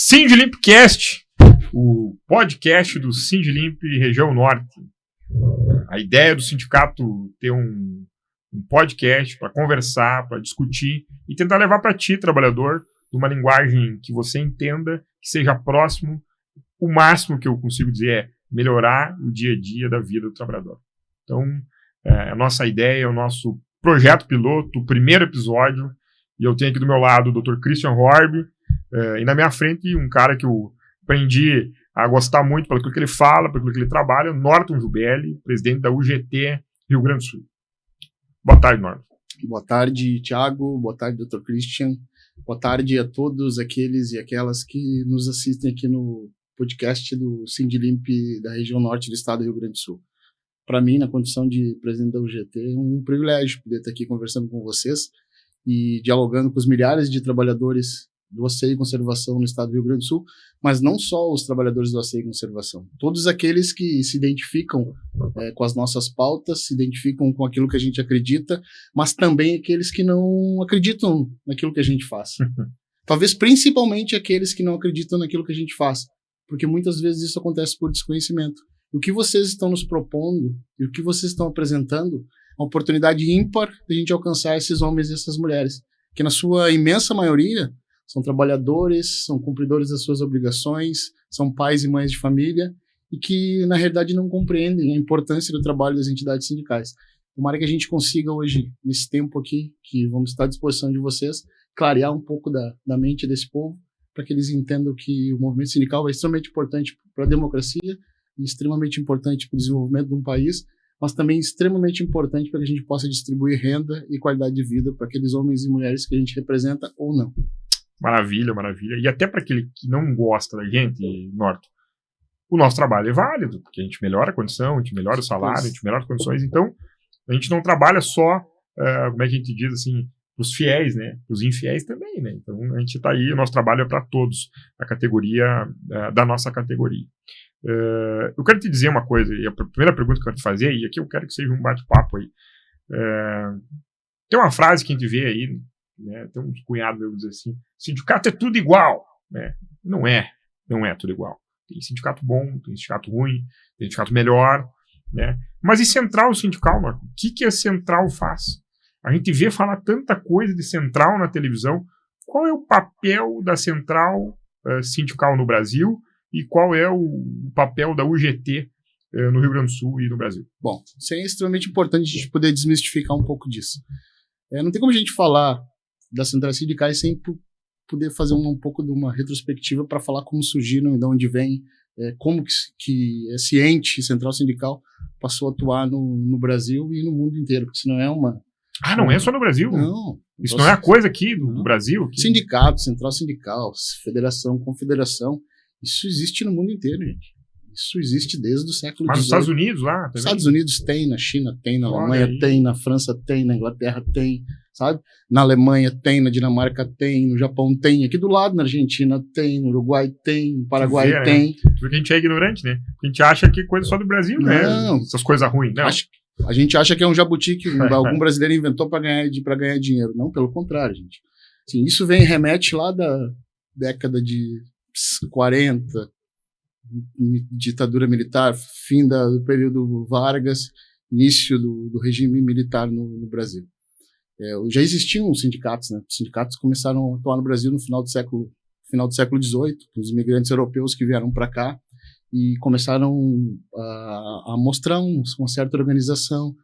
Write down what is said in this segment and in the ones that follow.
Sindlimpcast, o podcast do Sindlimp Região Norte. A ideia do sindicato ter um podcast para conversar, para discutir e tentar levar para ti, trabalhador, uma linguagem que você entenda, que seja próximo. O máximo que eu consigo dizer é melhorar o dia a dia da vida do trabalhador. Então, a nossa ideia, é o nosso projeto piloto, o primeiro episódio, e eu tenho aqui do meu lado o Dr. Christian Horb, e na minha frente um cara que eu aprendi a gostar muito pelo que ele fala, pelo que ele trabalha, Norton Jubelli, presidente da UGT Rio Grande do Sul. Boa tarde, Norton. Boa tarde, Thiago. Boa tarde, Dr. Christian. Boa tarde a todos aqueles e aquelas que nos assistem aqui no podcast do Sindlimp da região norte do estado do Rio Grande do Sul. Para mim, na condição de presidente da UGT, é um privilégio poder estar aqui conversando com vocês e dialogando com os milhares de trabalhadores do Aceio e Conservação no estado do Rio Grande do Sul, mas não só os trabalhadores do Aceio e Conservação, todos aqueles que se identificam com as nossas pautas, se identificam com aquilo que a gente acredita, mas também aqueles que não acreditam naquilo que a gente faz. Talvez principalmente aqueles que não acreditam naquilo que a gente faz, porque muitas vezes isso acontece por desconhecimento. O que vocês estão nos propondo e o que vocês estão apresentando é uma oportunidade ímpar de a gente alcançar esses homens e essas mulheres, que na sua imensa maioria são trabalhadores, são cumpridores das suas obrigações, são pais e mães de família e que, na realidade, não compreendem a importância do trabalho das entidades sindicais. Tomara que a gente consiga hoje, nesse tempo aqui, que vamos estar à disposição de vocês, clarear um pouco da mente desse povo, para que eles entendam que o movimento sindical é extremamente importante para a democracia e extremamente importante para o desenvolvimento de um país, mas também extremamente importante para que a gente possa distribuir renda e qualidade de vida para aqueles homens e mulheres que a gente representa ou não. Maravilha, maravilha. E até para aquele que não gosta da gente, Norton, o nosso trabalho é válido, porque a gente melhora a condição, a gente melhora o salário, a gente melhora as condições. Então, a gente não trabalha só, como é que a gente diz assim, os fiéis, né? Os infiéis também, né? Então, a gente está aí, o nosso trabalho é para todos, a categoria, da nossa categoria. Eu quero te dizer uma coisa, e a primeira pergunta que eu quero te fazer, e aqui eu quero que seja um bate-papo aí. Tem uma frase que a gente vê aí, né, tem uns cunhados meus dizer assim, sindicato é tudo igual, né? Não é tudo igual. Tem sindicato bom, tem sindicato ruim, tem sindicato melhor, né? Mas e central sindical, Marco? O que a central faz? A gente vê falar tanta coisa de central na televisão. Qual é o papel da central sindical no Brasil e qual é o papel da UGT no Rio Grande do Sul e no Brasil? Bom, isso é extremamente importante a gente poder desmistificar um pouco disso. Não tem como a gente falar das centrais sindicais sem poder fazer um pouco de uma retrospectiva para falar como surgiram e de onde vem, como que esse ente central sindical passou a atuar no Brasil e no mundo inteiro, porque isso não é uma... não é só no Brasil? Não. Isso não é a coisa aqui do Brasil? Aqui. Sindicato, central sindical, federação, confederação, isso existe no mundo inteiro, gente. Isso existe desde o século XVIII. Mas nos Estados Unidos lá também? Nos Estados Unidos tem, na China tem, na Alemanha tem, na França tem, na Inglaterra tem, sabe? Na Alemanha tem, na Dinamarca tem, no Japão tem, aqui do lado na Argentina tem, no Uruguai tem, no Paraguai tem. Porque a gente é ignorante, né? A gente acha que é coisa só do Brasil, né? Essas coisas ruins, não. A gente acha que é um jabuti que algum brasileiro inventou para ganhar dinheiro. Não, pelo contrário, gente. Assim, isso remete lá da década de 40, ditadura militar, fim do período Vargas, início do regime militar no Brasil. Já existiam sindicatos, né? Os sindicatos começaram a atuar no Brasil no final do século XVIII, os imigrantes europeus que vieram para cá e começaram a mostrar uma certa organização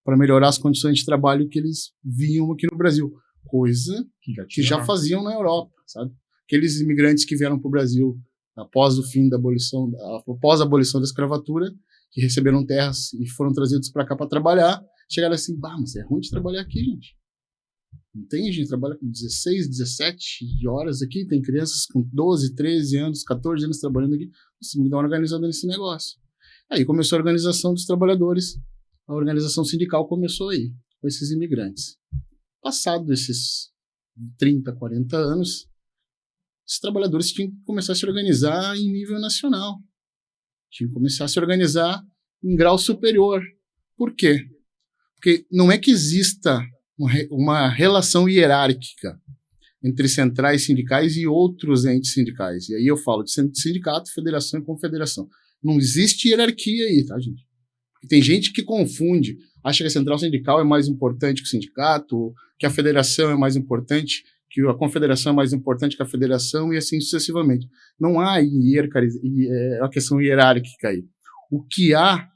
para melhorar as condições de trabalho que eles viam aqui no Brasil, coisa que já faziam na Europa, sabe? Aqueles imigrantes que vieram para o Brasil após a abolição da escravatura, que receberam terras e foram trazidos para cá para trabalhar, chegaram assim, mas é ruim de trabalhar aqui, gente. Não tem, gente trabalha com 16, 17 horas aqui, tem crianças com 12, 13 anos, 14 anos trabalhando aqui, você me dá uma organizada nesse negócio. Aí começou a organização dos trabalhadores, a organização sindical começou aí, com esses imigrantes. Passado esses 30, 40 anos, esses trabalhadores tinham que começar a se organizar em nível nacional. Tinham que começar a se organizar em grau superior. Por quê? Porque não é que exista uma relação hierárquica entre centrais sindicais e outros entes sindicais. E aí eu falo de sindicato, federação e confederação. Não existe hierarquia aí, tá, gente? Tem gente que confunde, acha que a central sindical é mais importante que o sindicato, que a federação é mais importante, que a confederação é mais importante que a federação e assim sucessivamente. Não há a questão hierárquica aí. O que há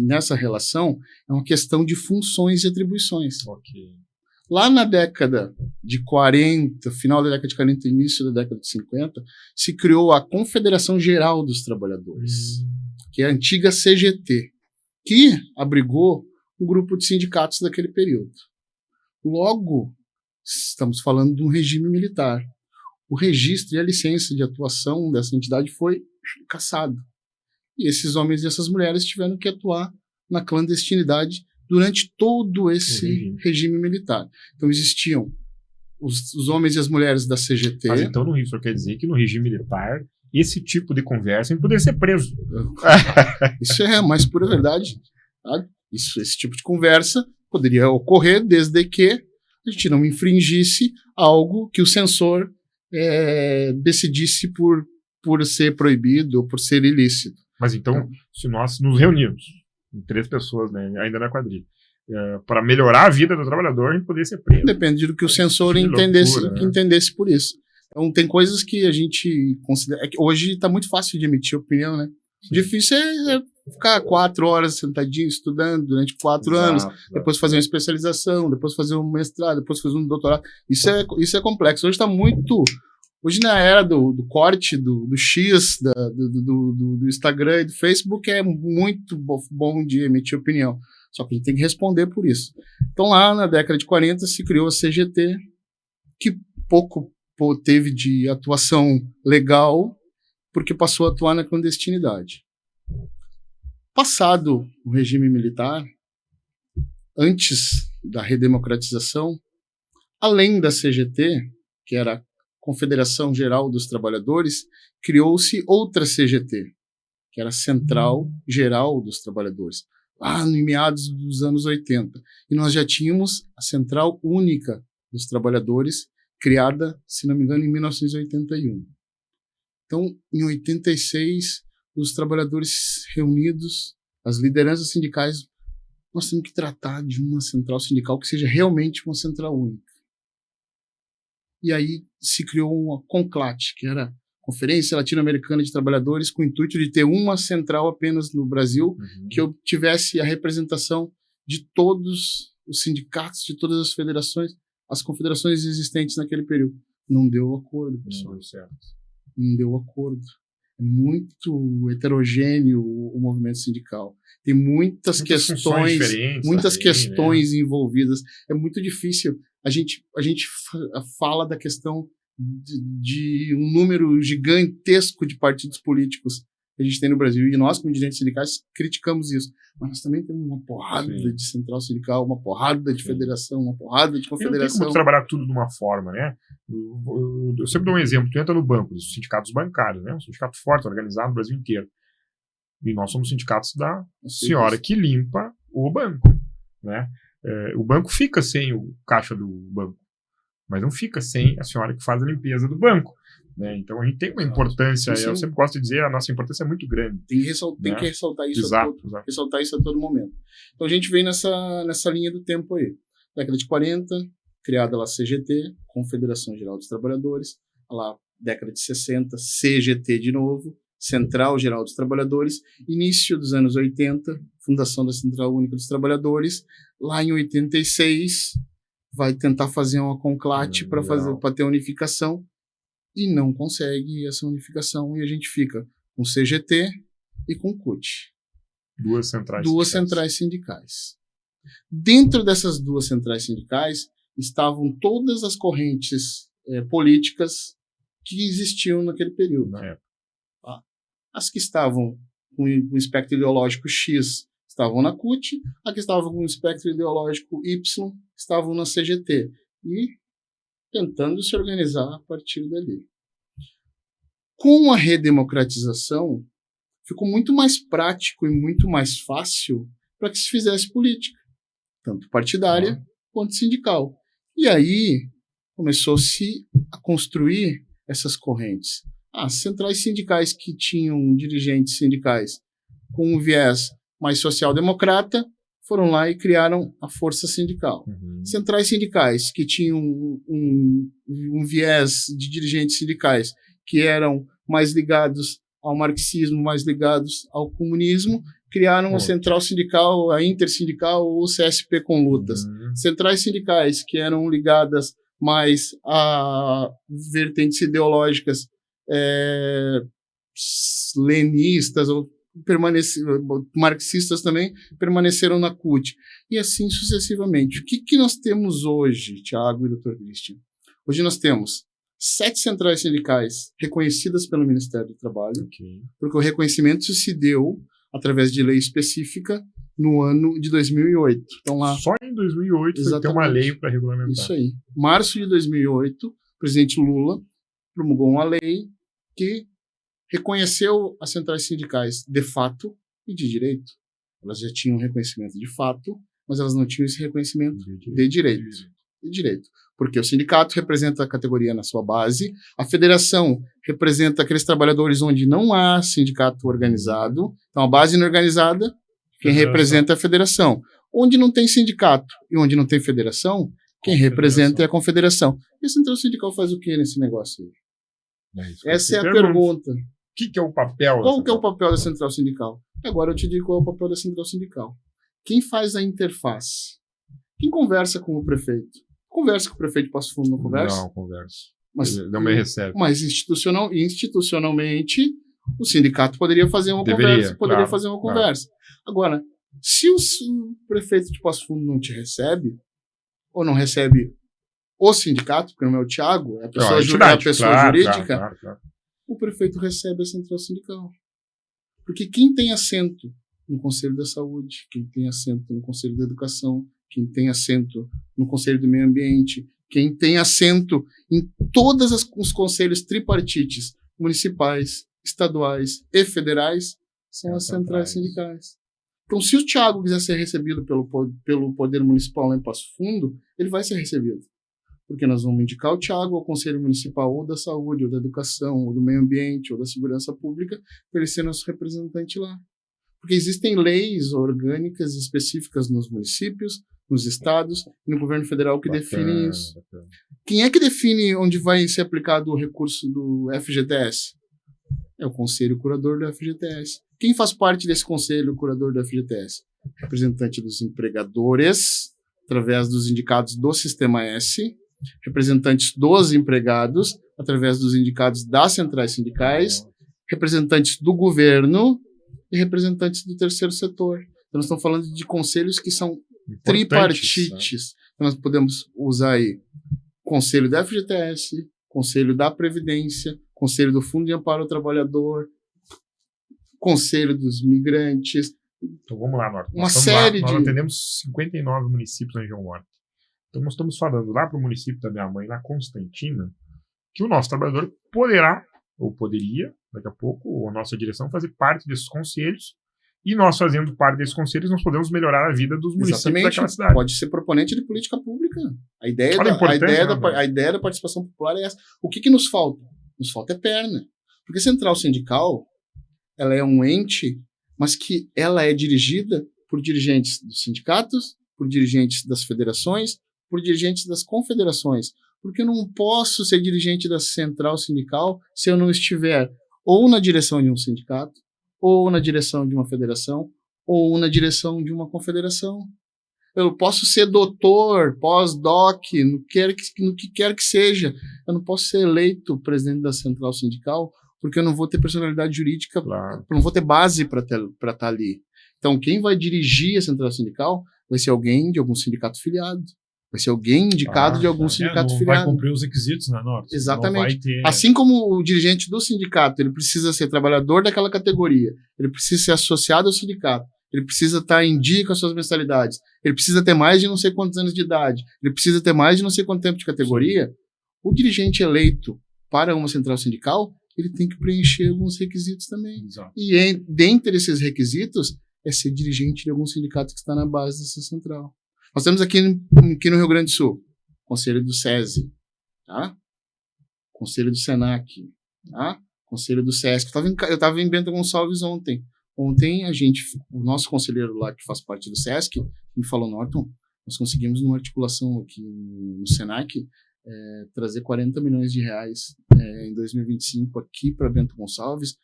nessa relação é uma questão de funções e atribuições. Ok. Lá na década de 40, final da década de 40 início da década de 50, se criou a Confederação Geral dos Trabalhadores, que é a antiga CGT, que abrigou um grupo de sindicatos daquele período. Logo, estamos falando de um regime militar. O registro e a licença de atuação dessa entidade foi cassado. E esses homens e essas mulheres tiveram que atuar na clandestinidade durante todo esse regime militar. Então existiam os homens e as mulheres da CGT. Mas então no Rio, quer dizer que no regime militar esse tipo de conversa não poderia ser preso. Isso é a mais pura verdade. Tá? Esse tipo de conversa poderia ocorrer desde que a gente não infringisse algo que o censor decidisse por ser proibido ou por ser ilícito. Mas então, se nós nos reunirmos, em 3 pessoas, né, ainda na quadrilha, para melhorar a vida do trabalhor, a gente poderia ser preso. Depende do que o censor entendesse, loucura, né? entendesse por isso. Então, tem coisas que a gente considera... É que hoje está muito fácil de emitir opinião, né? Sim. Difícil é ficar 4 horas sentadinho, estudando durante 4 anos, depois fazer uma especialização, depois fazer um mestrado, depois fazer um doutorado. Isso é complexo. Hoje está muito... Hoje, na era do corte, do X, do Instagram e do Facebook, é muito bom de emitir opinião. Só que a gente tem que responder por isso. Então, lá na década de 40, se criou a CGT, que pouco teve de atuação legal, porque passou a atuar na clandestinidade. Passado o regime militar, antes da redemocratização, além da CGT, que era Confederação Geral dos Trabalhadores, criou-se outra CGT, que era a Central Geral dos Trabalhadores, lá em meados dos anos 80. E nós já tínhamos a Central Única dos Trabalhadores, criada, se não me engano, em 1981. Então, em 86, os trabalhadores reunidos, as lideranças sindicais, nós temos que tratar de uma central sindical que seja realmente uma central única. E aí se criou uma CONCLAT, que era a Conferência Latino-Americana de Trabalhadores, com o intuito de ter uma central apenas no Brasil, que tivesse a representação de todos os sindicatos, de todas as federações, as confederações existentes naquele período. Não deu acordo, pessoal. Não deu acordo. É muito heterogêneo o movimento sindical. Tem muitas questões envolvidas. É muito difícil. A gente fala da questão de um número gigantesco de partidos políticos que a gente tem no Brasil. E nós, como dirigentes sindicais, criticamos isso. Mas nós também temos uma porrada de central sindical, uma porrada de federação, uma porrada de confederação. Não tem como trabalhar tudo de uma forma, né? Eu sempre dou um exemplo. Tu entra no banco, os sindicatos bancários, né? Um sindicato forte, organizado no Brasil inteiro. E nós somos sindicatos da senhora que limpa o banco, né? O banco fica sem o caixa do banco, mas não fica sem a senhora que faz a limpeza do banco, né? Então a gente tem uma importância, eu sempre gosto de dizer, a nossa importância é muito grande. Tem que ressaltar isso, ressaltar isso a todo momento. Então a gente vem nessa linha do tempo aí. Década de 40, criada lá a CGT, Confederação Geral dos Trabalhadores, lá década de 60, CGT de novo, Central Geral dos Trabalhadores, início dos anos 80, fundação da Central Única dos Trabalhadores, lá em 86 vai tentar fazer uma CONCLAT para ter unificação e não consegue essa unificação e a gente fica com CGT e com CUT. Duas centrais sindicais. Dentro dessas 2 centrais sindicais estavam todas as correntes políticas que existiam naquele período. Na época. As que estavam com o espectro ideológico X estavam na CUT, as que estavam com o espectro ideológico Y estavam na CGT. E tentando se organizar a partir dali. Com a redemocratização, ficou muito mais prático e muito mais fácil para que se fizesse política, tanto partidária quanto sindical. E aí, começou-se a construir essas correntes. As centrais sindicais que tinham dirigentes sindicais com um viés mais social-democrata foram lá e criaram a força sindical. Centrais sindicais que tinham um viés de dirigentes sindicais que eram mais ligados ao marxismo, mais ligados ao comunismo, criaram a central sindical, a intersindical ou o CSP com lutas. Centrais sindicais que eram ligadas mais a vertentes ideológicas lenistas ou marxistas também, permaneceram na CUT. E assim sucessivamente. O que nós temos hoje, Tiago e Dr. Christian? Hoje nós temos 7 centrais sindicais reconhecidas pelo Ministério do Trabalho, porque o reconhecimento se deu através de lei específica no ano de 2008. Então, lá, só em 2008 foi ter uma lei para regulamentar. Isso aí. Março de 2008, o presidente Lula promulgou uma lei que reconheceu as centrais sindicais de fato e de direito. Elas já tinham reconhecimento de fato, mas elas não tinham esse reconhecimento de direito. Porque o sindicato representa a categoria na sua base, a federação representa aqueles trabalhadores onde não há sindicato organizado, então a base inorganizada, quem representa é a federação. Onde não tem sindicato e onde não tem federação, quem representa é a confederação. E a central sindical faz o que nesse negócio aí? Essa é a pergunta. O que é o papel? Qual que é o papel da central sindical? Agora eu te digo qual é o papel da central sindical. Quem faz a interface? Quem conversa com o prefeito? Conversa com o prefeito de Passo Fundo, não conversa? Não, conversa. Ele não me recebe. Mas institucionalmente, o sindicato poderia fazer uma conversa. Agora, se o prefeito de Passo Fundo não te recebe, ou não recebe o sindicato, porque não é o Tiago, é a pessoa, jurídica, o prefeito recebe a central sindical. Porque quem tem assento no Conselho da Saúde, quem tem assento no Conselho da Educação, quem tem assento no Conselho do Meio Ambiente, quem tem assento em todos os conselhos tripartites, municipais, estaduais e federais, são as centrais sindicais. Então, se o Tiago quiser ser recebido pelo Poder Municipal lá em Passo Fundo, ele vai ser recebido. Porque nós vamos indicar o Tiago ao Conselho Municipal ou da Saúde, ou da Educação, ou do Meio Ambiente, ou da Segurança Pública, para ele ser nosso representante lá. Porque existem leis orgânicas específicas nos municípios, nos estados e no governo federal que definem isso. Quem é que define onde vai ser aplicado o recurso do FGTS? É o Conselho Curador do FGTS. Quem faz parte desse Conselho Curador do FGTS? Representante dos empregadores, através dos indicados do Sistema S, representantes dos empregados, através dos indicados das centrais sindicais, representantes do governo e representantes do terceiro setor. Então, nós estamos falando de conselhos que são tripartites. Então, nós podemos usar aí Conselho da FGTS, Conselho da Previdência, Conselho do Fundo de Amparo ao Trabalhador, Conselho dos Migrantes. Então vamos lá, Norte. Nós atendemos 59 municípios na região Norte. Então nós estamos falando lá para o município da minha mãe, na Constantina, que o nosso trabalhador poderá, ou poderia, daqui a pouco, ou a nossa direção, fazer parte desses conselhos. E nós, fazendo parte desses conselhos, nós podemos melhorar a vida dos municípios daquela cidade. Pode ser proponente de política pública. A ideia da participação popular é essa. O que nos falta? Nos falta é perna. Porque a central sindical, ela é um ente, mas que ela é dirigida por dirigentes dos sindicatos, por dirigentes das federações, por dirigentes das confederações. Porque eu não posso ser dirigente da central sindical se eu não estiver ou na direção de um sindicato, ou na direção de uma federação, ou na direção de uma confederação. Eu posso ser doutor, pós-doc, no que quer que seja. Eu não posso ser eleito presidente da central sindical, porque eu não vou ter personalidade jurídica, não vou ter base para estar ali. Então, quem vai dirigir a central sindical vai ser alguém de algum sindicato filiado. Vai ser alguém indicado de algum sindicato filiado. Vai cumprir os requisitos, né, Norte? Exatamente. Assim como o dirigente do sindicato, ele precisa ser trabalhador daquela categoria, ele precisa ser associado ao sindicato, ele precisa estar em dia com as suas mensalidades, ele precisa ter mais de não sei quantos anos de idade, ele precisa ter mais de não sei quanto tempo de categoria. O dirigente eleito para uma central sindical, ele tem que preencher alguns requisitos também. Exato. E dentre esses requisitos, é ser dirigente de algum sindicato que está na base dessa central. Nós temos aqui no Rio Grande do Sul, Conselho do SESI, tá? Conselho do Senac, tá? Conselho do Sesc. Eu estava em Bento Gonçalves ontem. Ontem, o nosso conselheiro lá, que faz parte do Sesc, me falou, Norton, nós conseguimos, numa articulação aqui no Senac, trazer 40 milhões de reais em 2025 aqui para Bento Gonçalves,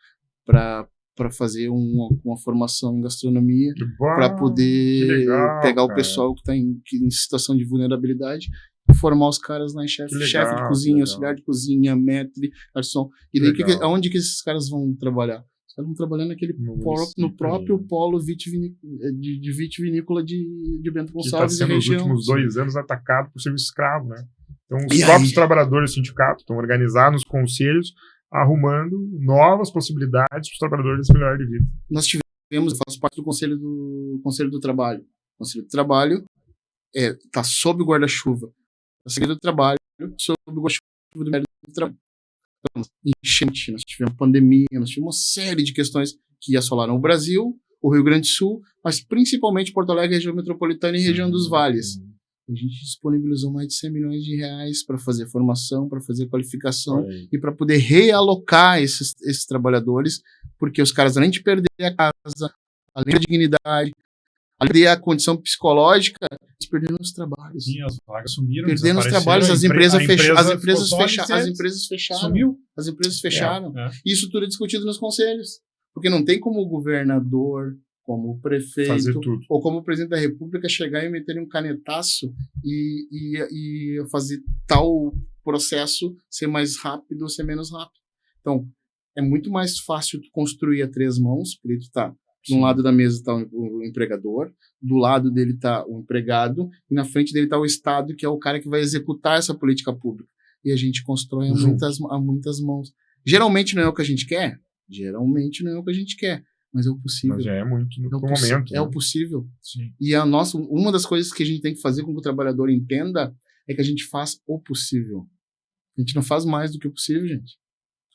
para fazer uma formação em gastronomia, para poder pegar o pessoal que está em situação de vulnerabilidade, formar os caras lá em chefe de cozinha, auxiliar de cozinha, maître, garçom. E daí, aonde que esses caras vão trabalhar? Os caras vão trabalhar no próprio polo de vitivinícola de Bento Gonçalves e região. Que está sendo nos últimos 2 anos atacado por serviço escravo, né? Então, os próprios trabalhadores do sindicato estão organizados nos conselhos, arrumando novas possibilidades para os trabalhadores melhor de vida. Nós tivemos, eu faço parte do Conselho do Trabalho. O Conselho do Trabalho está sob o guarda-chuva. O Conselho do Trabalho sob o guarda-chuva do Ministério do Trabalho. Então, enchente, nós tivemos pandemia, nós tivemos uma série de questões que assolaram o Brasil, o Rio Grande do Sul, mas principalmente Porto Alegre, região metropolitana e região dos vales. A gente disponibilizou mais de 100 milhões de reais para fazer formação, para fazer qualificação e para poder realocar esses trabalhadores, porque os caras, além de perder a casa, além da dignidade, além da condição psicológica, eles perderam os trabalhos. Sim, as vagas sumiram. Perderam os trabalhos, as empresas fecharam. Sumiu. As empresas fecharam. Isso tudo é discutido nos conselhos. Porque não tem como o governador, como o prefeito, ou como o presidente da República chegar e meter um canetaço e fazer tal processo ser mais rápido ou ser menos rápido. Então, é muito mais fácil tu construir a 3 mãos, porque tu tá de um lado da mesa está o empregador, do lado dele está o empregado, e na frente dele está o Estado, que é o cara que vai executar essa política pública. E a gente constrói a muitas mãos. Geralmente não é o que a gente quer? Geralmente não é o que a gente quer, mas é o possível. Mas já é muito no momento. É o possível. Sim. E uma das coisas que a gente tem que fazer com que o trabalhador entenda é que a gente faz o possível. A gente não faz mais do que o possível, gente.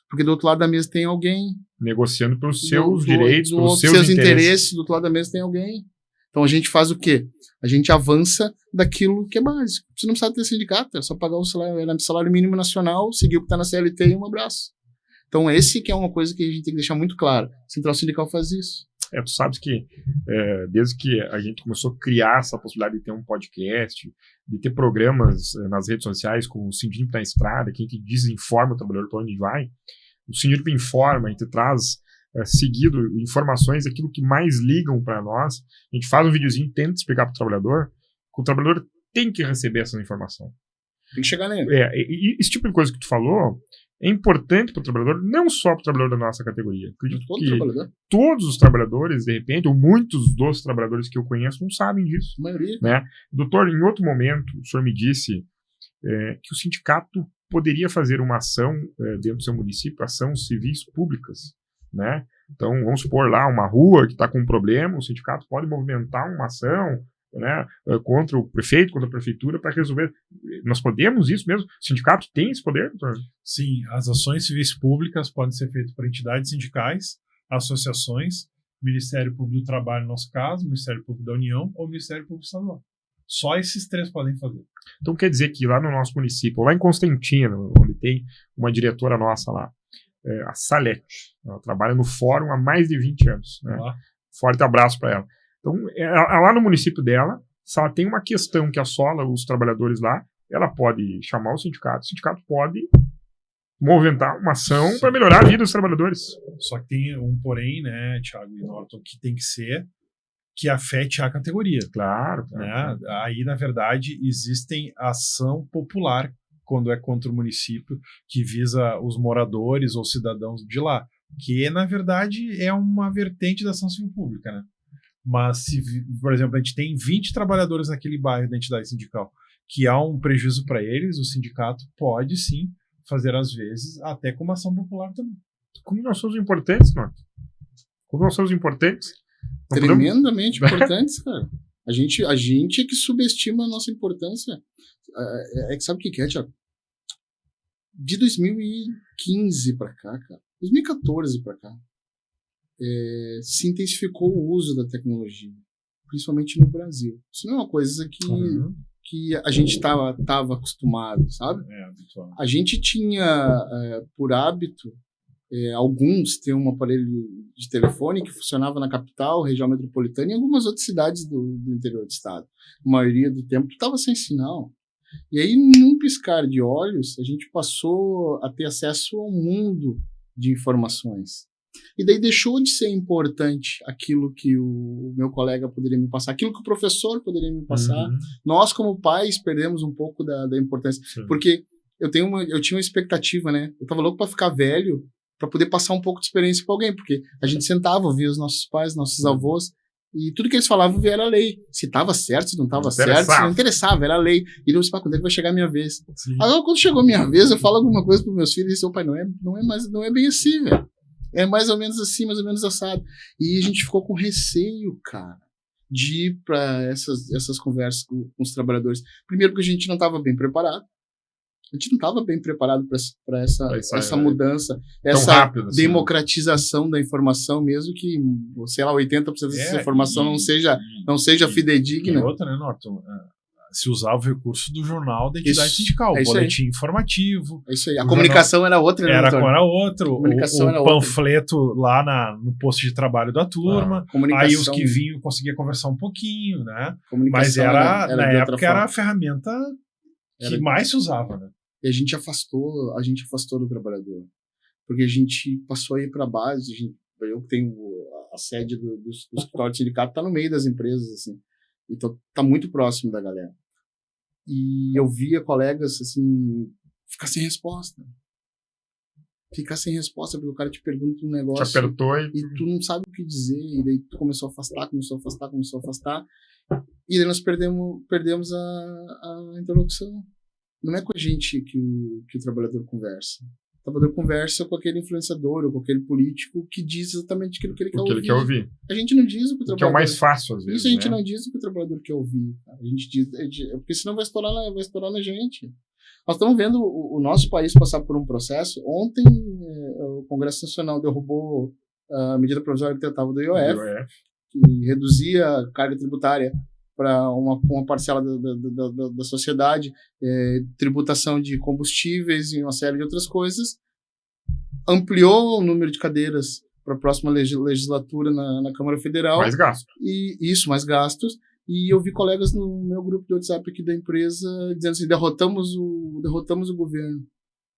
Porque do outro lado da mesa tem alguém negociando pelos seus direitos, pelos seus interesses. Do outro lado da mesa tem alguém. Então a gente faz o quê? A gente avança daquilo que é básico. Você não precisa ter sindicato, é só pagar o salário mínimo nacional, seguir o que está na CLT e um abraço. Então esse que é uma coisa que a gente tem que deixar muito claro. A Central Sindical faz isso. Tu sabes que desde que a gente começou a criar essa possibilidade de ter um podcast, de ter programas nas redes sociais como o Sindimp na Estrada, que a gente desinforma o trabalhador para onde vai, o Sindimp informa, a gente traz seguido informações, aquilo que mais ligam para nós, a gente faz um videozinho, tenta explicar para o trabalhador, que o trabalhador tem que receber essa informação. Tem que chegar nele. E esse tipo de coisa que tu falou é importante para o trabalhador, não só para o trabalhador da nossa categoria. Acredito que todos os trabalhadores, de repente, ou muitos dos trabalhadores que eu conheço, não sabem disso. A maioria. Né? Doutor, em outro momento, o senhor me disse que o sindicato poderia fazer uma ação dentro do seu município, ações civis públicas. Né? Então, vamos supor lá uma rua que está com um problema, o sindicato pode movimentar uma ação, né, contra o prefeito, contra a prefeitura, para resolver. Nós podemos isso mesmo? O sindicato tem esse poder, doutor? Sim, as ações civis públicas podem ser feitas por entidades sindicais, associações, Ministério Público do Trabalho, no nosso caso, Ministério Público da União ou Ministério Público Estadual. Só esses 3 podem fazer. Então quer dizer que lá no nosso município, lá em Constantino, onde tem uma diretora nossa lá, a Salete, ela trabalha no fórum há mais de 20 anos. Né? Forte abraço para ela. Então, lá no município dela, se ela tem uma questão que assola os trabalhadores lá, ela pode chamar o sindicato pode movimentar uma ação para melhorar a vida dos trabalhadores. Só que tem um porém, né, Thiago e Norton, que tem que ser que afete a categoria. Claro. Né? Aí, na verdade, existem ação popular quando é contra o município, que visa os moradores ou cidadãos de lá, que, na verdade, é uma vertente da ação civil pública, né? Mas, se, por exemplo, a gente tem 20 trabalhadores naquele bairro da entidade sindical, que há um prejuízo para eles, o sindicato pode, sim, fazer, às vezes, até com uma ação popular também. Como nós somos importantes, mano? Como nós somos importantes? Tremendamente importantes, cara. A gente é que subestima a nossa importância. Que sabe o que é, Thiago? De 2015 para cá, cara, 2014 para cá, se intensificou o uso da tecnologia, principalmente no Brasil. Isso não é uma coisa que a gente estava acostumado, sabe? A gente tinha, por hábito, alguns ter um aparelho de telefone que funcionava na capital, região metropolitana e em algumas outras cidades do interior do estado. A maioria do tempo tu estava sem sinal. E aí, num piscar de olhos, a gente passou a ter acesso ao mundo de informações. E daí deixou de ser importante aquilo que o meu colega poderia me passar, aquilo que o professor poderia me passar. Nós, como pais, perdemos um pouco da importância. Sim. Porque eu tinha uma expectativa, né? Eu tava louco para ficar velho, para poder passar um pouco de experiência para alguém, porque a gente sentava, ouvia os nossos pais, nossos avós, e tudo que eles falavam era lei. Se estava certo, se não estava certo, se não interessava, era lei. E não sei quando é que vai chegar a minha vez. Sim. Agora, quando chegou a minha vez, eu falo alguma coisa para meus filhos e disse, pai, não é bem assim, velho. É mais ou menos assim, mais ou menos assado. E a gente ficou com receio, cara, de ir para essas conversas com os trabalhadores. Primeiro porque a gente não estava bem preparado. A gente não estava bem preparado para essa mudança, essa rápido, assim, democratização da informação, mesmo que, sei lá, 80% dessa informação não seja fidedigna. E outra, né, Norton? Se usava o recurso do jornal da entidade sindical, o boletim informativo. É isso aí. A comunicação era outra, né? Era outro. O panfleto lá no posto de trabalho da turma. Aí os que vinham conseguiam conversar um pouquinho, né? Mas na época era a ferramenta que mais se usava, né? E a gente afastou do trabalhador. Porque a gente passou a ir para a base. Eu tenho a sede do escritório do sindicato, está no meio das empresas, assim. Então, tá muito próximo da galera. E eu via colegas, assim, ficar sem resposta. Porque o cara te pergunta um negócio. Te apertou e tu não sabe o que dizer. E daí tu começou a afastar. E daí nós perdemos a interlocução. Não é com a gente que o trabalhador conversa. O trabalhador conversa com aquele influenciador ou com aquele político que diz exatamente aquilo que ele quer ouvir. A gente não diz o que o trabalhador... Que é o mais fácil, às vezes, Isso a gente não diz o que o trabalhador quer ouvir. A gente diz... Porque senão vai estourar na gente. Nós estamos vendo o nosso país passar por um processo. Ontem, o Congresso Nacional derrubou a medida provisória que tratava do IOF, que reduzia a carga tributária para uma parcela da sociedade, tributação de combustíveis e uma série de outras coisas, ampliou o número de cadeiras para a próxima legislatura na Câmara Federal. Mais gastos. Mais gastos. E eu vi colegas no meu grupo de WhatsApp aqui da empresa dizendo assim, derrotamos o governo.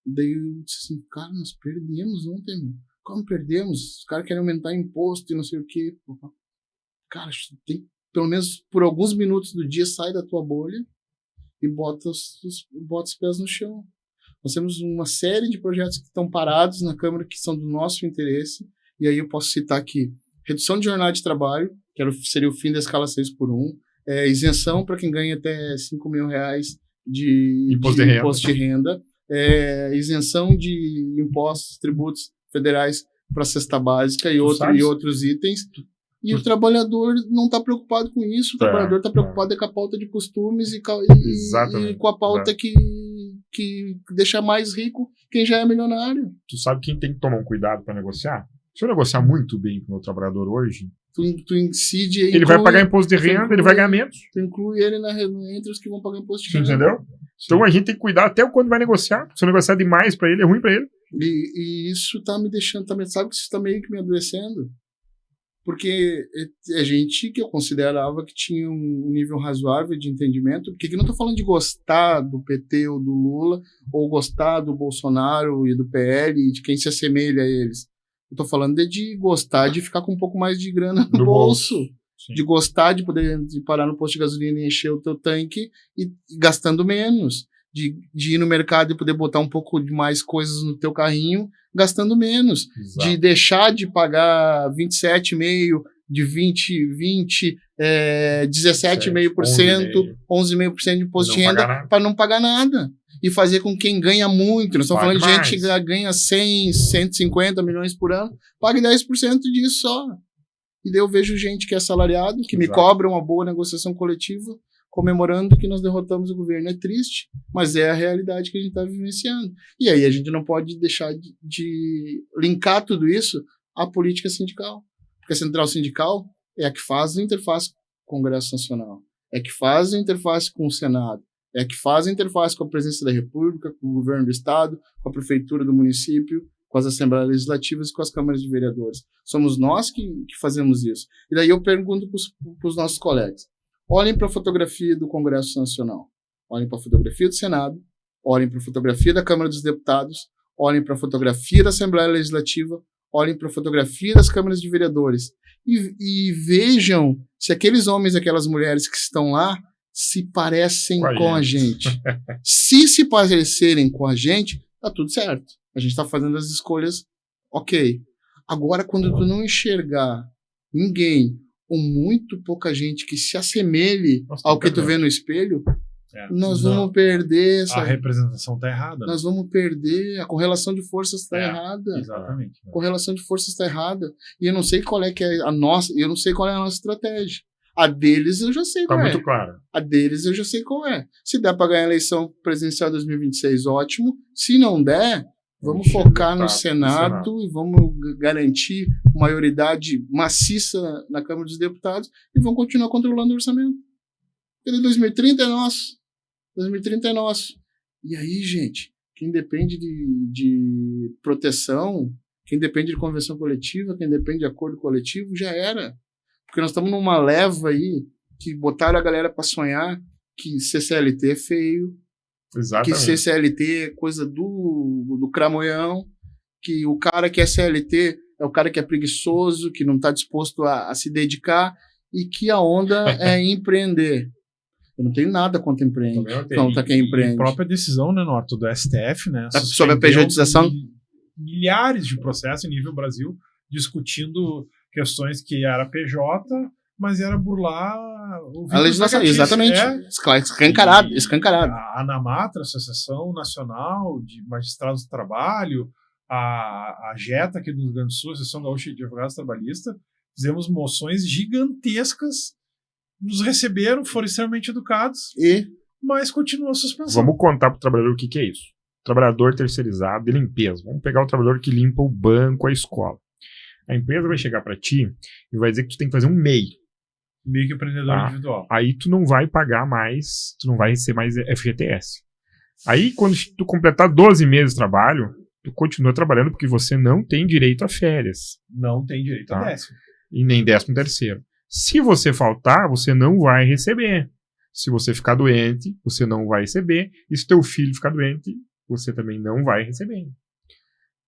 Daí eu disse assim, cara, nós perdemos ontem, meu. Como perdemos? Os caras querem aumentar imposto e não sei o quê. Cara, tem pelo menos por alguns minutos do dia, sai da tua bolha e bota os pés no chão. Nós temos uma série de projetos que estão parados na Câmara que são do nosso interesse, e aí eu posso citar aqui redução de jornada de trabalho, que seria o fim da escala 6x1, isenção para quem ganha até R$5.000 de imposto de renda, isenção de impostos, tributos federais para a cesta básica e outros itens. E o trabalhador não está preocupado com isso, o trabalhador está preocupado com a pauta de costumes e com a pauta que deixa mais rico quem já é milionário. Tu sabe quem tem que tomar um cuidado para negociar? Se eu negociar muito bem com o meu trabalhador hoje, tu incide... Ele vai pagar imposto de renda, ele vai ganhar menos. Tu inclui ele entre os que vão pagar imposto de renda. Entendeu? Então a gente tem que cuidar até quando vai negociar. Se eu negociar demais para ele, é ruim para ele. E isso tá me deixando também... Sabe que isso tá meio que me adoecendo? Porque é gente que eu considerava que tinha um nível razoável de entendimento, porque aqui não estou falando de gostar do PT ou do Lula, ou gostar do Bolsonaro e do PL e de quem se assemelha a eles. Eu estou falando de gostar de ficar com um pouco mais de grana no bolso. De gostar de poder parar no posto de gasolina e encher o teu tanque e gastando menos. De ir no mercado e poder botar um pouco de mais coisas no teu carrinho, gastando menos. Exato. De deixar de pagar 27,5%, de 20, 17,5%, 11,5% de imposto de renda para não pagar nada. E fazer com quem ganha muito. Nós estamos falando de gente que ganha 100, 150 milhões por ano, pague 10% disso só. E daí eu vejo gente que é assalariado, que me cobra uma boa negociação coletiva, comemorando que nós derrotamos o governo. É triste, mas é a realidade que a gente está vivenciando. E aí a gente não pode deixar de linkar tudo isso à política sindical. Porque a central sindical é a que faz a interface com o Congresso Nacional. é que faz a interface com o Senado, é que faz a interface com a Presidência da República, com o governo do Estado, com a prefeitura do município, com as assembleias legislativas e com as câmaras de vereadores. Somos nós que fazemos isso. E daí eu pergunto para os nossos colegas, olhem para a fotografia do Congresso Nacional, olhem para a fotografia do Senado, olhem para a fotografia da Câmara dos Deputados, olhem para a fotografia da Assembleia Legislativa, olhem para a fotografia das câmaras de vereadores e vejam se aqueles homens e aquelas mulheres que estão lá se parecem com a gente. Se parecerem com a gente, tá tudo certo. A gente está fazendo as escolhas, ok. Agora, quando tu não enxergar ninguém ou muito pouca gente que se assemelhe ao que tu vê no espelho, nós vamos perder essa... A representação está errada. Nós vamos perder, a correlação de forças está errada. Exatamente. A correlação de forças está errada. E eu não sei qual é que é a nossa, eu não sei qual é a nossa estratégia. A deles eu já sei qual é. Tá muito claro. A deles eu já sei qual é. Se der para ganhar a eleição presidencial 2026, ótimo. Se não der, vamos focar no Senado e vamos garantir maioridade maciça na Câmara dos Deputados e vamos continuar controlando o orçamento. Porque 2030 é nosso. 2030 é nosso. E aí, gente, quem depende de proteção, quem depende de convenção coletiva, quem depende de acordo coletivo, já era. Porque nós estamos numa leva aí que botaram a galera para sonhar que ser CLT é feio, Exatamente. que ser CLT é coisa do cramoião, que o cara que é CLT é o cara que é preguiçoso, que não está disposto a se dedicar e que a onda é empreender. Eu não tenho nada contra empreende. Contra quem empreende. A própria decisão, né, Norton, do STF, né? Sobre a pejotização. Milhares de processos em nível Brasil discutindo questões que era PJ, mas era burlar a legislação. Exatamente. Escancarado. A ANAMATRA, Associação Nacional de Magistrados do Trabalho, a JETA aqui do Rio Grande do Sul, Associação Gaúcha de Advogados Trabalhistas, fizemos moções gigantescas, nos receberam, foram extremamente educados, mas continua a suspensão. Vamos contar para o trabalhador o que é isso. Trabalhador terceirizado de limpeza. Vamos pegar o trabalhador que limpa o banco, a escola. A empresa vai chegar para ti e vai dizer que tu tem que fazer um MEI. Microempreendedor individual. Aí tu não vai pagar mais, tu não vai receber mais FGTS. Aí quando tu completar 12 meses de trabalho, tu continua trabalhando porque você não tem direito a férias. Não tem direito a décimo. E nem 13º. Se você faltar, você não vai receber. Se você ficar doente, você não vai receber. E se teu filho ficar doente, você também não vai receber.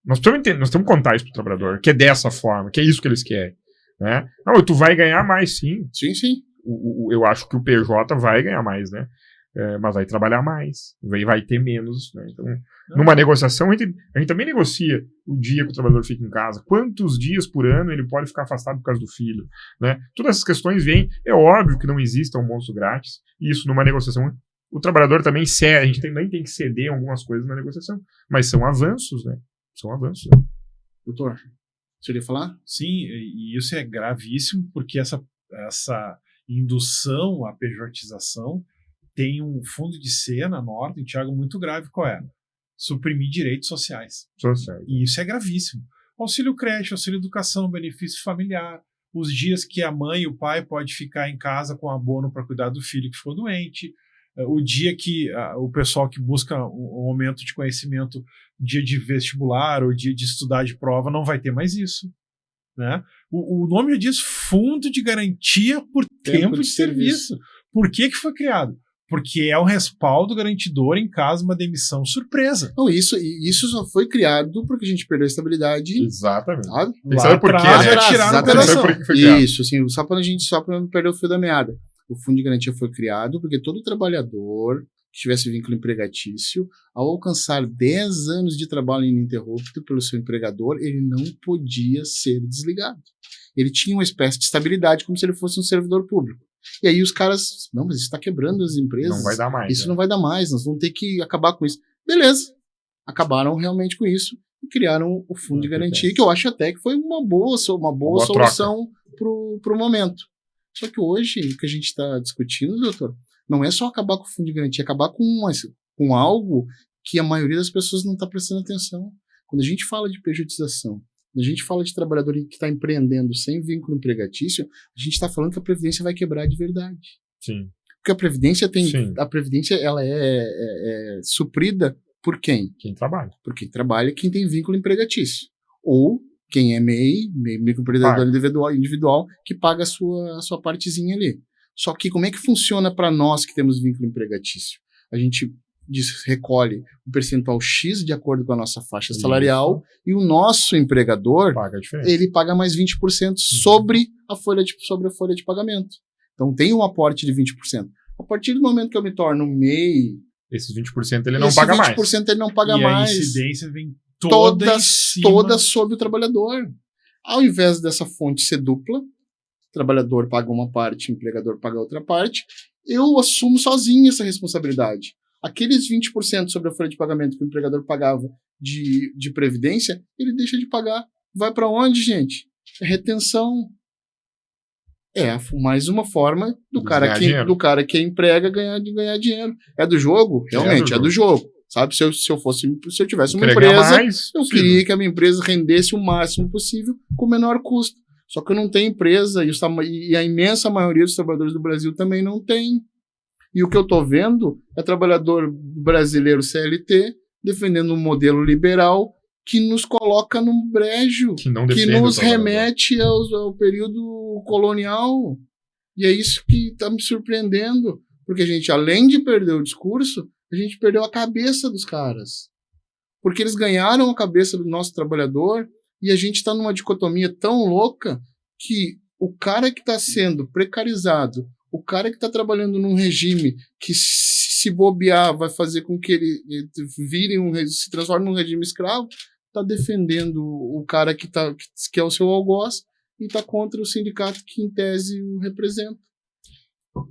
Nós precisamos contar isso pro trabalhador, que é dessa forma, que é isso que eles querem. Né? Não, tu vai ganhar mais, sim. Sim. Eu acho que o PJ vai ganhar mais, né? Mas vai trabalhar mais, vai ter menos. Né? Então, numa negociação, a gente também negocia o dia que o trabalhador fica em casa. Quantos dias por ano ele pode ficar afastado por causa do filho? Né? Todas essas questões vêm. É óbvio que não existe um almoço grátis. Isso, numa negociação, o trabalhador também cede. A gente também tem que ceder algumas coisas na negociação. Mas são avanços, né? São avanços. Doutor, você iria falar? Sim, e isso é gravíssimo, porque essa indução à pejotização tem um fundo de cena na Norton, Thiago, muito grave. Qual é? Suprimir direitos sociais. E isso é gravíssimo. Auxílio creche, auxílio educação, benefício familiar, os dias que a mãe e o pai pode ficar em casa com abono para cuidar do filho que ficou doente, o dia que o pessoal que busca um aumento de conhecimento, dia de vestibular ou dia de estudar de prova, não vai ter mais isso. Né? O nome diz Fundo de Garantia por Tempo de Serviço. Por que foi criado? Porque é um respaldo garantidor em caso de uma demissão surpresa. Não, isso só foi criado porque a gente perdeu a estabilidade. Exatamente. Sabe por quê? Né? Isso, assim, só para não perder o fio da meada. O Fundo de Garantia foi criado porque todo trabalhador que tivesse vínculo empregatício, ao alcançar 10 anos de trabalho ininterrupto pelo seu empregador, ele não podia ser desligado. Ele tinha uma espécie de estabilidade, como se ele fosse um servidor público. E aí os caras, não, mas isso está quebrando as empresas. Não vai dar mais. Isso não vai dar mais, nós vamos ter que acabar com isso. Beleza. Acabaram realmente com isso e criaram o Fundo de Garantia, que eu acho até que foi uma boa solução para o momento. Só que hoje, o que a gente está discutindo, doutor, não é só acabar com o Fundo de Garantia, é acabar com algo que a maioria das pessoas não está prestando atenção. Quando a gente fala de pejotização, quando a gente fala de trabalhador que está empreendendo sem vínculo empregatício, a gente está falando que a Previdência vai quebrar de verdade. Sim. Porque a Previdência Sim. a Previdência ela é suprida por quem? Quem trabalha. Por quem trabalha, quem tem vínculo empregatício. Ou quem é MEI, microempreendedor individual, que paga a sua partezinha ali. Só que como é que funciona para nós que temos vínculo empregatício? A gente recolhe um percentual X de acordo com a nossa faixa salarial e o nosso empregador, Paga a diferença. ele paga mais 20% sobre a folha de pagamento. Então tem um aporte de 20%. A partir do momento que eu me torno MEI, Esses 20% ele não paga mais. 20% ele não paga e mais. a incidência vem toda sobre o trabalhador. Ao invés dessa fonte ser dupla, o trabalhador paga uma parte, o empregador paga outra parte, eu assumo sozinho essa responsabilidade. Aqueles 20% sobre a folha de pagamento que o empregador pagava de previdência, ele deixa de pagar. Vai para onde, gente? É retenção. É mais uma forma do cara que emprega ganhar dinheiro. É do jogo? Realmente, é do jogo. Sabe, se eu tivesse uma empresa, eu queria que a minha empresa rendesse o máximo possível com o menor custo. Só que eu não tenho empresa e a imensa maioria dos trabalhadores do Brasil também não tem. E o que eu estou vendo é trabalhador brasileiro CLT defendendo um modelo liberal que nos coloca num brejo, que nos remete ao período colonial. E é isso que está me surpreendendo, porque a gente, além de perder o discurso, a gente perdeu a cabeça dos caras. Porque eles ganharam a cabeça do nosso trabalhador e a gente está numa dicotomia tão louca que o cara que está sendo precarizado, o cara que está trabalhando num regime que, se bobear, vai fazer com que ele se transforme num regime escravo, está defendendo o cara que é o seu algoz e está contra o sindicato que, em tese, o representa.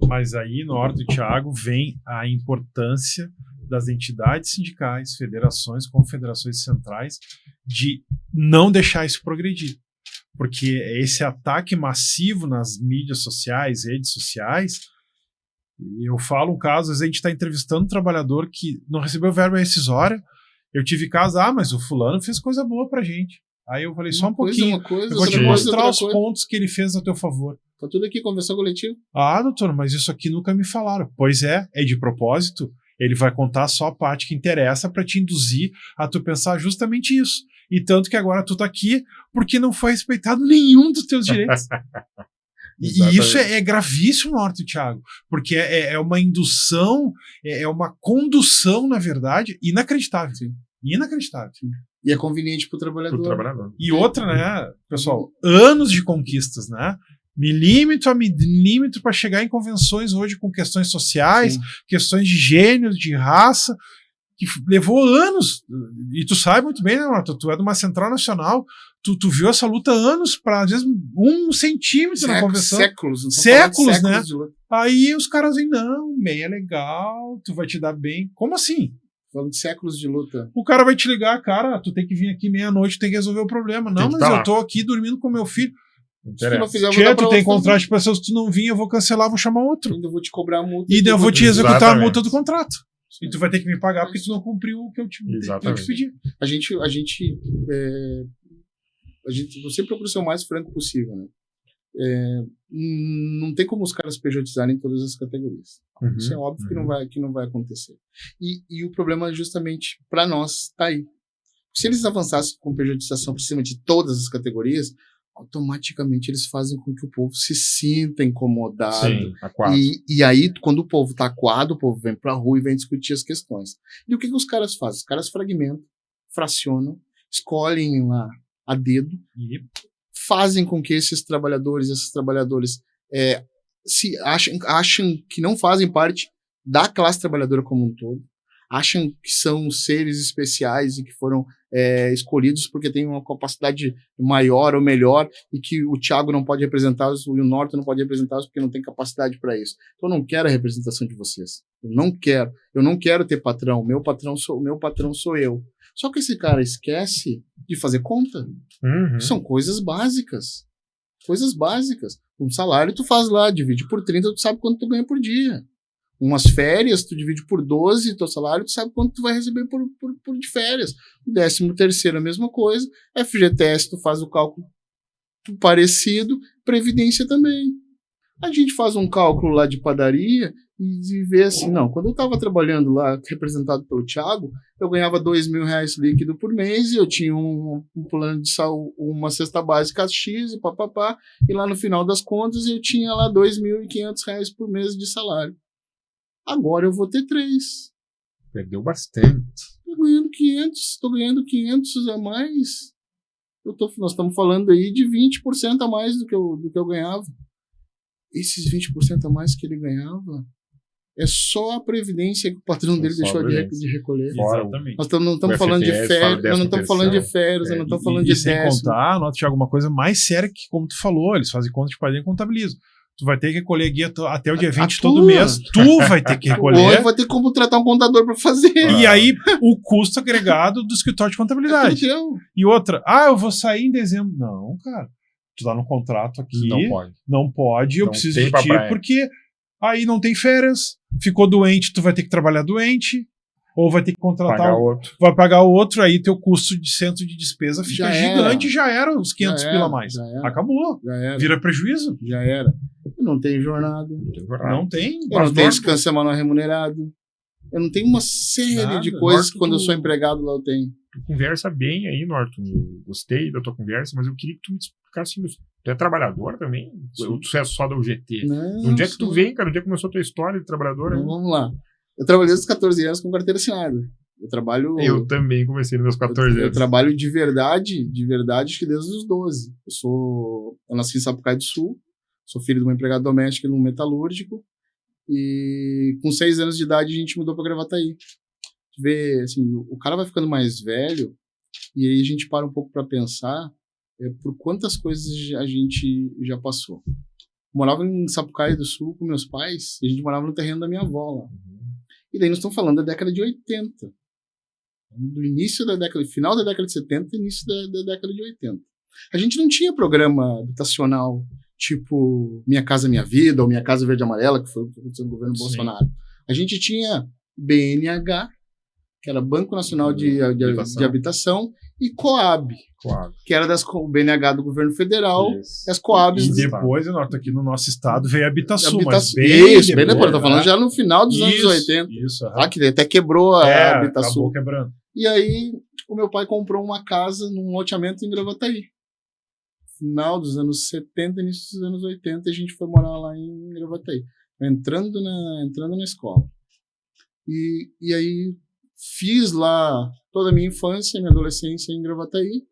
Mas aí, Norton e Thiago, vem a importância das entidades sindicais, federações, confederações centrais, de não deixar isso progredir. Porque esse ataque massivo nas mídias sociais, redes sociais, eu falo um caso, às vezes a gente está entrevistando um trabalhador que não recebeu verba rescisória, eu tive caso, mas o fulano fez coisa boa pra gente. Aí eu falei, só um pouquinho, eu vou te mostrar os pontos que ele fez a teu favor. Tá tudo aqui, convenção coletiva. Doutor, mas isso aqui nunca me falaram. Pois é de propósito, ele vai contar só a parte que interessa para te induzir a tu pensar justamente isso. E tanto que agora tu tá aqui porque não foi respeitado nenhum dos teus direitos. E isso é gravíssimo, Norton e Thiago, porque é uma indução, é uma condução, na verdade, inacreditável. Sim. Inacreditável. Sim. E é conveniente pro trabalhador. E outra, né, pessoal, anos de conquistas, né? Milímetro a milímetro para chegar em convenções hoje com questões sociais, sim, questões de gênero, de raça, que levou anos. E tu sabe muito bem, né, Marta? Tu é de uma central nacional, tu viu essa luta anos para, às vezes, 1 centímetro na convenção. Séculos, né? Aí os caras dizem, não, MEI é legal, tu vai te dar bem. Como assim? Falando de séculos de luta. O cara vai te ligar, cara, tu tem que vir aqui meia-noite, tem que resolver o problema. Não, mas eu tô aqui dormindo com meu filho. Tia, tu tem contrato de pessoas, se tu não vir, eu vou cancelar, vou chamar outro. Ainda vou te cobrar a multa. E eu vou te executar a multa do contrato. Sim. E tu vai ter que me pagar porque tu não cumpriu o que eu te pedi. A gente você procura ser o mais franco possível, né? Não tem como os caras pejotizarem todas as categorias. Isso é óbvio que não vai acontecer. E o problema justamente para nós tá aí. Se eles avançassem com pejotização por cima de todas as categorias, automaticamente eles fazem com que o povo se sinta incomodado. Sim, acuado. E aí, quando o povo está acuado, o povo vem para a rua e vem discutir as questões. E o que os caras fazem? Os caras fragmentam, fracionam, escolhem lá a dedo, e fazem com que esses trabalhadores se acham que não fazem parte da classe trabalhadora como um todo, acham que são seres especiais e que foram escolhidos porque têm uma capacidade maior ou melhor e que o Thiago não pode representá-los e o Norton não pode representá-los porque não tem capacidade para isso. Então eu não quero a representação de vocês. Eu não quero ter patrão. Meu patrão sou eu. Só que esse cara esquece de fazer conta. São coisas básicas. Coisas básicas. Um salário tu faz lá, divide por 30, tu sabe quanto tu ganha por dia. Umas férias, tu divide por 12, teu salário, tu sabe quanto tu vai receber por de férias. O 13º, a mesma coisa. FGTS, tu faz o cálculo parecido. Previdência também. A gente faz um cálculo lá de padaria e de ver assim, não, quando eu estava trabalhando lá, representado pelo Thiago, eu ganhava R$2.000 líquido por mês e eu tinha um plano de saúde, uma cesta básica X e papapá, e lá no final das contas eu tinha lá R$2.500 por mês de salário. Agora eu vou ter 3. Perdeu bastante. Tô ganhando 500 a mais. Nós estamos falando aí de 20% a mais do que eu ganhava. Esses 20% a mais que ele ganhava é só a previdência que o patrão dele deixou de recolher. Exatamente. Nós não estamos falando de férias, nós não estamos falando de férias, nós não estamos falando de sem décimo. contar, nota, Thiago, uma coisa mais séria que, como tu falou, eles fazem conta de padrinho e contabilizam. Tu vai ter que recolher guia até o dia 20 todo mês. Tu vai ter que recolher. Ou vai ter como contratar um contador para fazer. E aí, o custo agregado do escritório de contabilidade. E outra, eu vou sair em dezembro. Não, cara. Tu tá no contrato aqui. Não pode. Eu preciso de ti, porque aí não tem férias. Ficou doente, tu vai ter que trabalhar doente. Ou vai ter que contratar outro. Vai pagar o outro, aí teu custo de centro de despesa fica gigante. Já era os 500 pila a mais. Acabou. Vira prejuízo. Já era. Eu não tenho jornada. Não tem. Eu não tenho descanso semanal remunerado. Eu não tenho uma série de coisas que quando eu sou empregado lá eu tenho. Tu conversa bem aí, Norton. Eu gostei da tua conversa, mas eu queria que tu me explicasse isso. Tu é trabalhador também? Ou tu é só da UGT? Não, de onde é que tu vem, cara? Onde é que começou a tua história de trabalhador? Então, vamos lá. Eu trabalhei aos 14 anos com carteira assinada. Eu também comecei nos meus 14 anos. Eu trabalho de verdade, acho que desde os 12. Eu nasci em Sapucaí do Sul, sou filho de uma empregada doméstica num metalúrgico, e com 6 anos de idade a gente mudou para Gravataí. Vê, assim, o cara vai ficando mais velho, e aí a gente para um pouco para pensar por quantas coisas a gente já passou. Eu morava em Sapucaí do Sul com meus pais, e a gente morava no terreno da minha avó lá. E daí nós estamos falando da década de 80. Do início da década, final da década de 70 e início da década de 80. A gente não tinha programa habitacional tipo Minha Casa Minha Vida ou Minha Casa Verde e Amarela, que foi o que aconteceu no governo Bolsonaro. A gente tinha BNH, que era Banco Nacional de Habitação, e Coab, que era o BNH do governo federal, e as Coabs. E depois, aqui no nosso estado, veio a Habitação. Bem depois, tô falando já no final dos anos 80. Que até quebrou a Habitação. Acabou quebrando. E aí, o meu pai comprou uma casa num loteamento em Gravataí. Final dos anos 70, início dos anos 80, a gente foi morar lá em Gravataí. Entrando na escola. E aí, fiz lá toda a minha infância e minha adolescência em Gravataí.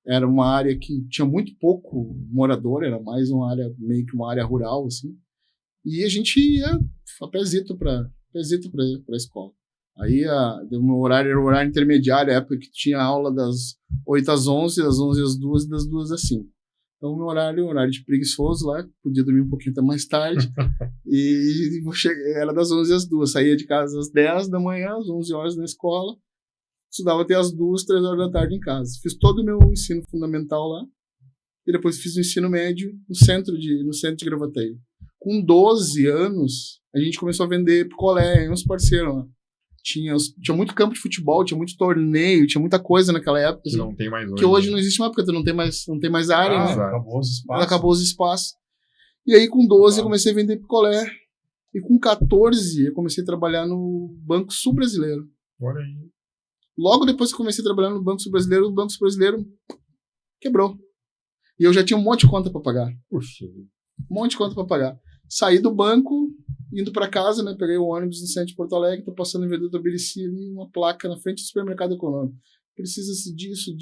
Era uma área que tinha muito pouco morador, era mais uma área, meio que uma área rural, assim. E a gente ia a pezito para a escola. Aí o meu horário era o horário intermediário, a época que tinha aula das 8 às 11, das 11 às 2 e das 2 às 5. Então o meu horário de preguiçoso lá, podia dormir um pouquinho até mais tarde. E era das 11 às 2. Saía de casa às 10 da manhã, às 11 horas na escola. Estudava até às 2, 3 horas da tarde em casa. Fiz todo o meu ensino fundamental lá. E depois fiz o ensino médio no centro de Gravataí. Com 12 anos, a gente começou a vender picolé, uns parceiros lá. Tinha muito campo de futebol, tinha muito torneio, tinha muita coisa naquela época. Que não tem mais hoje. Que hoje não existe mais, porque não tem mais área, né? Acabou os espaços. E aí, com 12, eu comecei a vender picolé. E com 14, eu comecei a trabalhar no Banco Sul Brasileiro. Olha aí. Logo depois que eu comecei a trabalhar no Banco Sul Brasileiro, o Banco Sul Brasileiro quebrou. E eu já tinha um monte de conta para pagar. Puxa. Um monte de conta para pagar. Saí do banco, indo para casa, né? Peguei o ônibus no centro de Porto Alegre, tô passando em Viaduto Abirici ali, uma placa na frente do supermercado econômico. Precisa-se disso.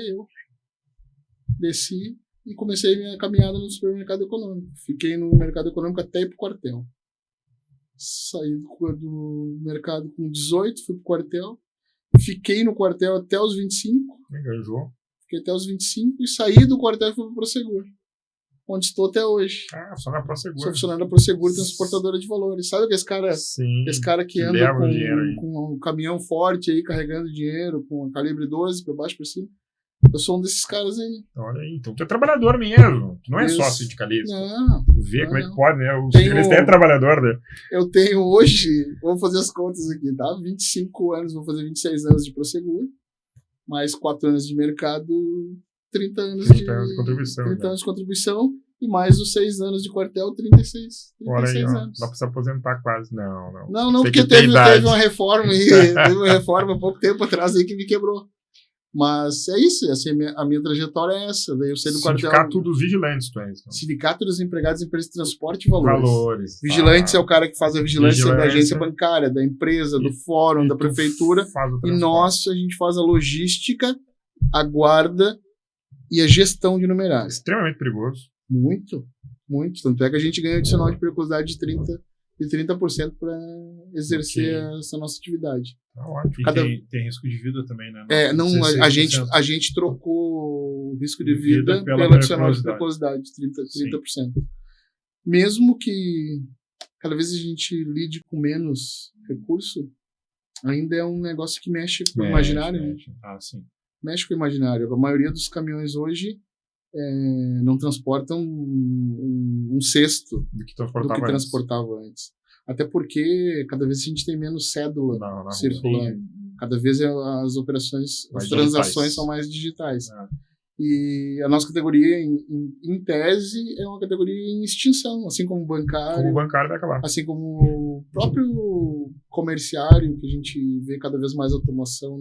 Eu desci e comecei minha caminhada no supermercado econômico. Fiquei no mercado econômico até ir pro quartel. Saí do mercado com 18, fui pro quartel. Fiquei no quartel até os 25. Engajou. Fiquei até os 25 e saí do quartel e fui pro Prosegur. Onde estou até hoje. Só na Prosegur. Sou funcionário da Prosegur, transportadora de valores. Sabe que esse cara que anda com um caminhão forte aí, carregando dinheiro, com calibre 12 por baixo por cima? Eu sou um desses caras aí. Olha aí, então tu é trabalhador mesmo. Tu não é só sindicalista. Não. Tu vê como é que pode, né? O sindicalista é trabalhador, né? Eu tenho hoje, vamos fazer as contas aqui, tá? 25 anos, vou fazer 26 anos de Prosegur, mais 4 anos de mercado, 30 anos de contribuição. 30 anos de contribuição e mais os 6 anos de quartel, 36 Olha aí, ó, anos. dá pra se aposentar quase. Não. Não, Tem porque que ter idade. teve uma reforma teve uma reforma há pouco tempo atrás aí que me quebrou. Mas é isso, assim, a minha trajetória é essa. Daí eu saí do quartel. Sindicato dos vigilantes, tu és. Então. Sindicato dos Empregados em Empresas de Transporte e Valores. Valores. Vigilantes é o cara que faz a vigilância da agência Vigilância. bancária, da empresa, do fórum, da tu prefeitura. faz o E transporte. nós, a gente faz a logística, a guarda e a gestão de numerários. Extremamente perigoso. Muito. Tanto é que a gente ganha adicional de periculosidade de 30% para exercer essa nossa atividade. Tá ótimo. E tem risco de vida também, né? A gente trocou o risco de vida pelo adicional de periculosidade, 30%. Mesmo que cada vez a gente lide com menos recurso, ainda é um negócio que mexe com o imaginário. Mexe. Né? Ah, sim. Mexe com o imaginário. A maioria dos caminhões hoje não transportam um sexto Do que do que transportava antes. Até porque cada vez a gente tem menos cédula circulando. Cada vez as operações, mais as transações digitais. são mais digitais. Ah. E a nossa categoria, em tese, é uma categoria em extinção, assim como o bancário. Como o bancário vai acabar. Assim como o próprio comerciário, que a gente vê cada vez mais automação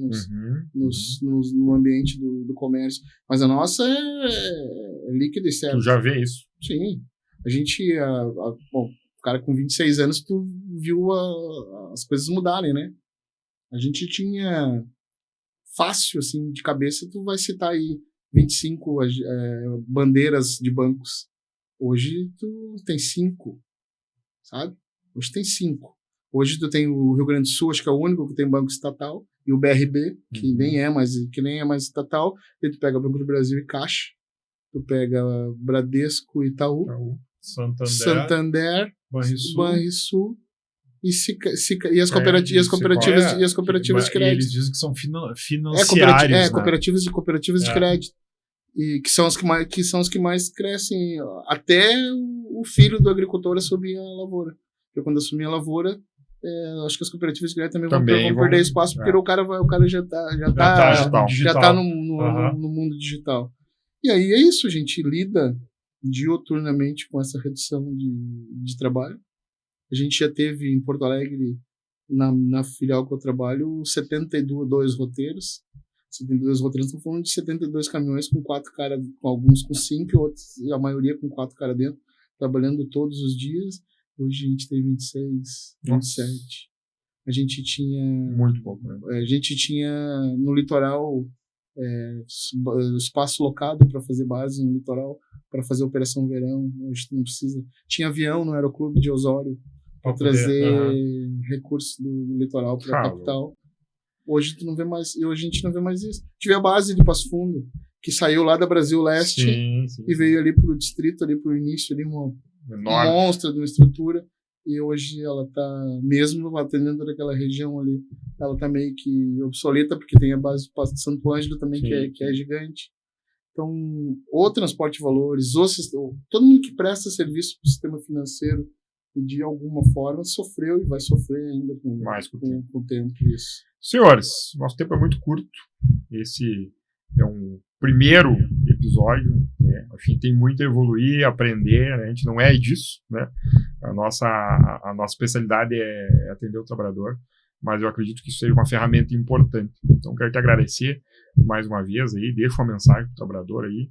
no ambiente do comércio. Mas a nossa é líquida e certa. Tu já vê isso. Sim. A gente, bom, o cara com 26 anos, tu viu as coisas mudarem, né? A gente tinha fácil, assim, de cabeça, tu vai citar aí 25 bandeiras de bancos. Hoje tu tem 5, sabe? Hoje tem 5. Hoje tu tem o Rio Grande do Sul, acho que é o único que tem banco estatal, e o BRB, que nem é mais estatal. E tu pega Banco do Brasil e Caixa, tu pega Bradesco e Itaú, Santander, Banrisul e as cooperativas de crédito. E eles dizem que são financiários, cooperativas de crédito. E que são as que mais crescem. Até o filho do agricultor assumir a lavoura. Porque quando assumir a lavoura, acho que as cooperativas de crédito também vão perder espaço, porque o cara já tá no mundo digital. E aí é isso, a gente lida dioturnamente com essa redução de trabalho. A gente já teve em Porto Alegre, na filial que eu trabalho, 72 roteiros. 72 roteiros, estamos falando de 72 caminhões com 4 caras, alguns com 5, outros, a maioria com 4 caras dentro, trabalhando todos os dias. Hoje a gente tem 26, 27. A gente tinha... Muito pouco, né? A gente tinha no litoral espaço locado para fazer base no litoral, para fazer operação verão. Hoje não precisa. Tinha avião no Aeroclube de Osório para trazer recursos do litoral para a capital. Hoje tu não vê mais, e hoje a gente não vê mais isso. Tive a base de Passo Fundo, que saiu lá da Brasil Leste e veio ali pro distrito, ali pro início, ali uma monstra de uma estrutura. E hoje ela tá, mesmo atendendo daquela região ali, ela tá meio que obsoleta, porque tem a base do Passo de Santo Ângelo também, que é gigante. Então, o transporte de valores, todo mundo que presta serviço para o sistema financeiro, de alguma forma, sofreu e vai sofrer ainda com o tempo. Isso. Senhores, nosso tempo é muito curto. Esse é um primeiro episódio. Né? A gente tem muito a evoluir, aprender. Né? A gente não é disso. Né? A nossa especialidade é atender o trabalhador. Mas eu acredito que isso seja uma ferramenta importante. Então, quero te agradecer mais uma vez. Aí, deixa uma mensagem para o trabalhador aí,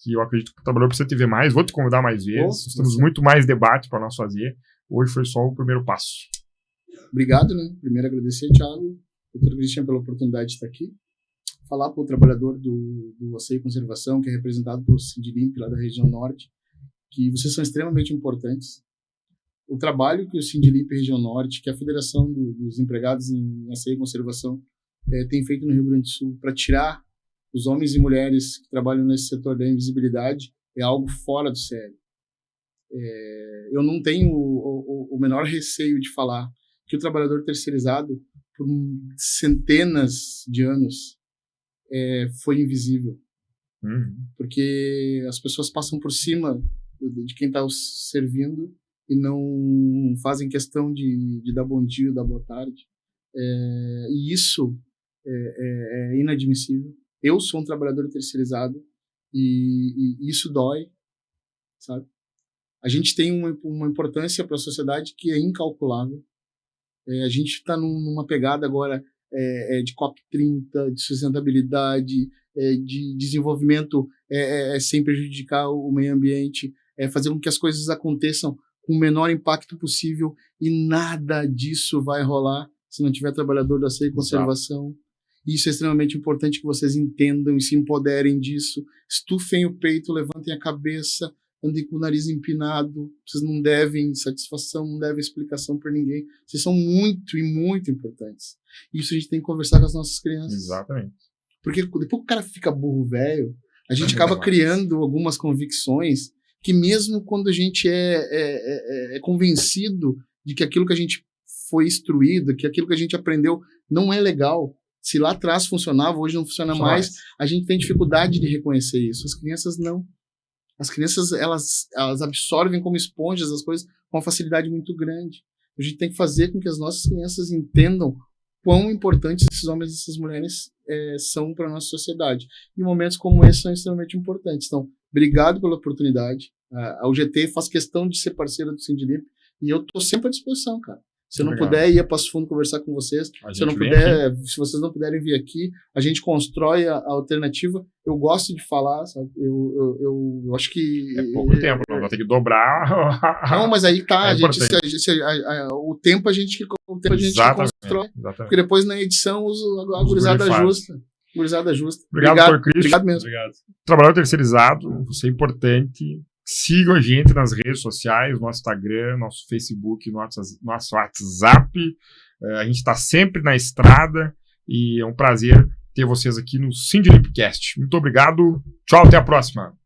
que eu acredito que o trabalhador precisa te ver mais. Vou te convidar mais vezes. Temos muito mais debate para nós fazer. Hoje foi só o primeiro passo. Obrigado, né? Primeiro agradecer, Thiago, Dr. Christian, pela oportunidade de estar aqui. Falar para o trabalhador do Açaí e Conservação, que é representado pelo Sindilimp, lá da região norte, que vocês são extremamente importantes. O trabalho que o Sindilimp Região Norte, que é a Federação dos Empregados em Açaí e Conservação, tem feito no Rio Grande do Sul para tirar os homens e mulheres que trabalham nesse setor da invisibilidade é algo fora do sério. Eu não tenho o menor receio de falar que o trabalhador terceirizado, por centenas de anos, foi invisível. Porque as pessoas passam por cima de quem está servindo e não fazem questão de dar bom dia, dar boa tarde. E isso é inadmissível. Eu sou um trabalhador terceirizado e isso dói. sabe? A gente tem uma importância para a sociedade que é incalculável. A gente está numa pegada agora de COP30, de sustentabilidade, de desenvolvimento sem prejudicar o meio ambiente, fazer com que as coisas aconteçam com o menor impacto possível, e nada disso vai rolar se não tiver trabalhador da SEI Conservação. Isso é extremamente importante que vocês entendam e se empoderem disso. Estufem o peito, levantem a cabeça, andem com o nariz empinado. Vocês não devem satisfação, não devem explicação para ninguém. Vocês são muito e muito importantes. Isso a gente tem que conversar com as nossas crianças. Exatamente. Porque depois que o cara fica burro velho, a gente acaba criando algumas convicções que mesmo quando a gente é convencido de que aquilo que a gente foi instruído, que aquilo que a gente aprendeu não é legal, se lá atrás funcionava, hoje não funciona mais, a gente tem dificuldade de reconhecer isso. As crianças não. As crianças, elas absorvem como esponjas as coisas com uma facilidade muito grande. A gente tem que fazer com que as nossas crianças entendam quão importantes esses homens e essas mulheres são para a nossa sociedade. E momentos como esse são extremamente importantes. Então, obrigado pela oportunidade. A UGT faz questão de ser parceira do Sindlimp e eu estou sempre à disposição, cara. Se eu não puder ir a Passo Fundo conversar com vocês, se vocês não puderem vir aqui, a gente constrói a alternativa. Eu gosto de falar, sabe? Eu acho que... É pouco tempo, não vai ter que dobrar. Não, mas aí tá, o tempo a gente constrói. Exatamente. Porque depois na edição a gurizada justa. Gurizada justa. Obrigado, Cristo. Obrigado mesmo. Obrigado. Trabalhador terceirizado, você é importante. Sigam a gente nas redes sociais, nosso Instagram, nosso Facebook, nosso WhatsApp. A gente está sempre na estrada e é um prazer ter vocês aqui no Sindlimpcast. Muito obrigado. Tchau, até a próxima.